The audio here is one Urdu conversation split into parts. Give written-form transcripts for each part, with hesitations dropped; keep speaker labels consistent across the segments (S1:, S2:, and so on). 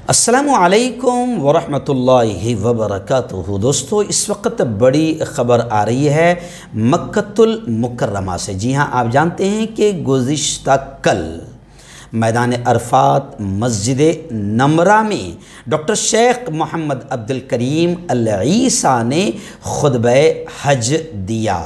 S1: السلام علیکم ورحمۃ اللہ وبرکاتہ۔ دوستو، اس وقت بڑی خبر آ رہی ہے مکۃ المکرمہ سے۔ جی ہاں، آپ جانتے ہیں کہ گزشتہ کل میدان عرفات مسجد نمرہ میں ڈاکٹر شیخ محمد عبدالکریم العیسیٰ نے خطبہ حج دیا۔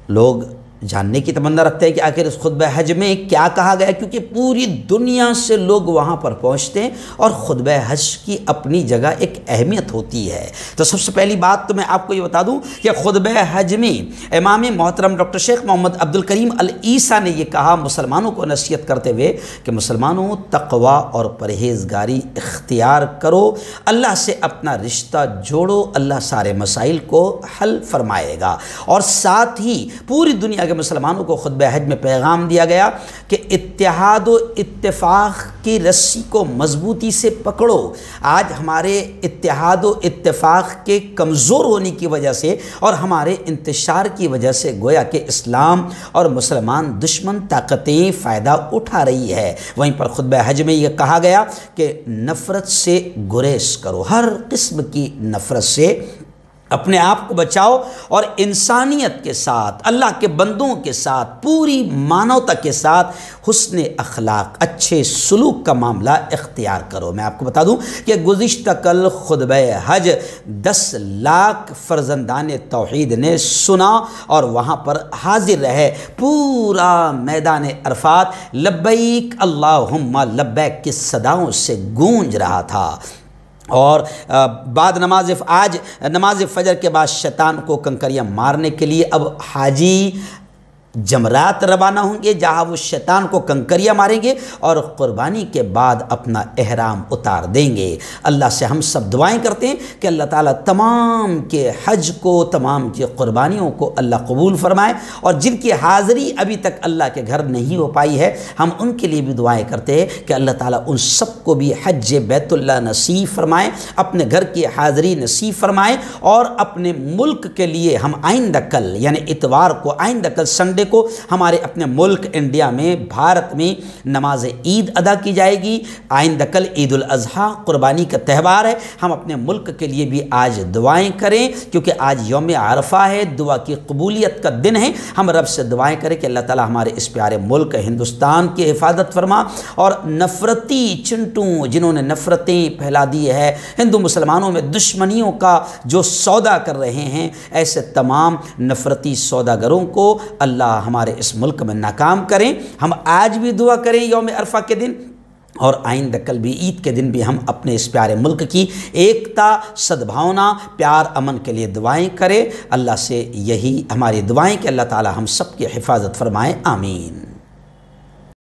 S1: لوگ جاننے کی تمنا رکھتے ہیں کہ آخر اس خطبہ حج میں کیا کہا گیا، کیونکہ پوری دنیا سے لوگ وہاں پر پہنچتے ہیں اور خطبہ حج کی اپنی جگہ ایک اہمیت ہوتی ہے۔ تو سب سے پہلی بات تو میں آپ کو یہ بتا دوں کہ خطبہ حج میں امام محترم ڈاکٹر شیخ محمد عبدالکریم العیسیٰ نے یہ کہا، مسلمانوں کو نصیحت کرتے ہوئے کہ مسلمانوں، تقوی اور پرہیزگاری اختیار کرو، اللہ سے اپنا رشتہ جوڑو، اللہ سارے مسائل کو حل فرمائے گا۔ اور ساتھ ہی پوری دنیا کہ مسلمانوں کو خطبہ حج میں پیغام دیا گیا کہ اتحاد و اتفاق کی رسی کو مضبوطی سے پکڑو۔ آج ہمارے اتحاد و اتفاق کے کمزور ہونے کی وجہ سے اور ہمارے انتشار کی وجہ سے گویا کہ اسلام اور مسلمان دشمن طاقتیں فائدہ اٹھا رہی ہے۔ وہیں پر خطبہ حج میں یہ کہا گیا کہ نفرت سے گریز کرو، ہر قسم کی نفرت سے اپنے آپ کو بچاؤ اور انسانیت کے ساتھ، اللہ کے بندوں کے ساتھ، پوری مانوتا کے ساتھ حسن اخلاق، اچھے سلوک کا معاملہ اختیار کرو۔ میں آپ کو بتا دوں کہ گزشتہ کل خطبہ حج 10 لاکھ فرزندان توحید نے سنا اور وہاں پر حاضر رہے۔ پورا میدان عرفات لبیک اللہم لبیک کی صداؤں سے گونج رہا تھا۔ اور بعد آج نماز فجر کے بعد شیطان کو کنکریاں مارنے کے لیے اب حاجی جمرات روانہ ہوں گے، جہاں وہ شیطان کو کنکریاں ماریں گے اور قربانی کے بعد اپنا احرام اتار دیں گے۔ اللہ سے ہم سب دعائیں کرتے ہیں کہ اللہ تعالیٰ تمام کے حج کو، تمام کی قربانیوں کو اللہ قبول فرمائے، اور جن کی حاضری ابھی تک اللہ کے گھر نہیں ہو پائی ہے، ہم ان کے لیے بھی دعائیں کرتے ہیں کہ اللہ تعالیٰ ان سب کو بھی حج بیت اللہ نصیب فرمائے، اپنے گھر کی حاضری نصیب فرمائے، اور اپنے ملک کے لیے ہم آئندہ کل یعنی اتوار کو، آئندہ کل سنڈے کو ہمارے اپنے ملک انڈیا میں، بھارت میں نماز عید ادا کی جائے گی۔ آئندہ کل عید الاضحیٰ قربانی کا تہوار ہے۔ ہم اپنے ملک کے لیے بھی آج دعائیں کریں، کیونکہ آج یوم عرفہ ہے، دعا کی قبولیت کا دن ہے۔ ہم رب سے دعائیں کریں کہ اللہ تعالی ہمارے اس پیارے ملک ہندوستان کی حفاظت فرما، اور نفرتی چنٹوں جنہوں نے نفرتیں پھیلا دی ہے، ہندو مسلمانوں میں دشمنیوں کا جو سودا کر رہے ہیں، ایسے تمام نفرتی سوداگروں کو اللہ ہمارے اس ملک میں ناکام کریں۔ ہم آج بھی دعا کریں یوم عرفہ کے دن، اور آئندہ کل بھی عید کے دن بھی ہم اپنے اس پیارے ملک کی ایکتا، صدبھاونا، پیار، امن کے لیے دعائیں کریں۔ اللہ سے یہی ہماری دعائیں کہ اللہ تعالی ہم سب کی حفاظت فرمائے، آمین۔